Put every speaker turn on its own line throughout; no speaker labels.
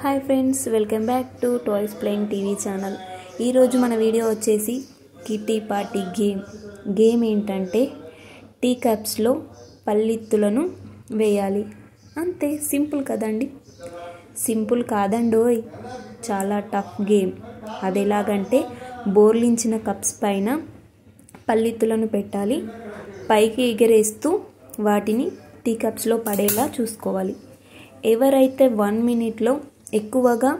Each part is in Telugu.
Hi friends, welcome back to toys playing TV channel. ఈరోజు మన వీడియో వచ్చేసి కిట్టి పార్టీ గేమ్ ఏంటంటే టీ కప్స్లో పల్లిత్తులను వేయాలి. అంతే, సింపుల్ కదండి. సింపుల్ కాదండోయ్, చాలా టఫ్ గేమ్. అది ఎలాగంటే బోర్లించిన కప్స్ పైన పల్లిత్తులను పెట్టాలి, పైకి ఎగరేస్తూ వాటిని టీ కప్స్లో పడేలా చూసుకోవాలి. ఎవరైతే 1 మినిట్లో ఎక్కువగా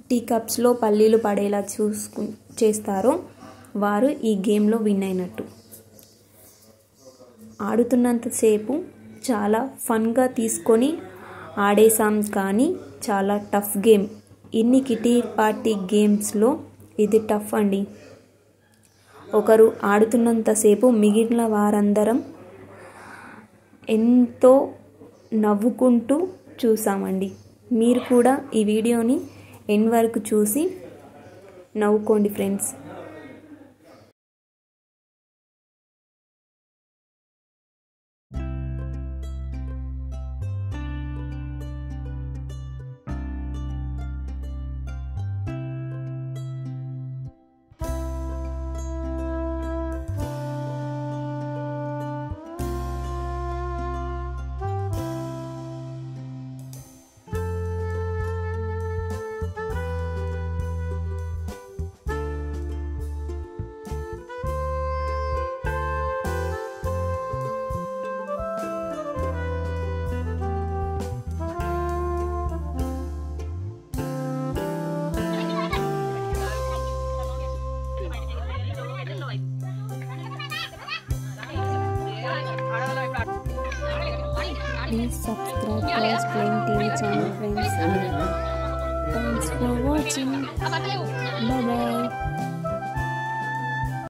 టీ కప్స్లో పల్లీలు పడేలా చేస్తారో వారు ఈ గేమ్లో విన్ అయినట్టు. ఆడుతున్నంతసేపు చాలా ఫన్గా తీసుకొని ఆడేసాం, కానీ చాలా టఫ్ గేమ్. ఇన్ని కిటీ పార్టీ గేమ్స్లో ఇది టఫ్ అండి. ఒకరు ఆడుతున్నంతసేపు మిగిలిన వారందరం ఎంతో నవ్వుకుంటూ చూసామండి. మీరు కూడా ఈ వీడియోని ఎండ్ వరకు చూసి నవ్వుకోండి friends. Please subscribe to Toys Playing TV channel, friends. Thanks for watching. Bye bye.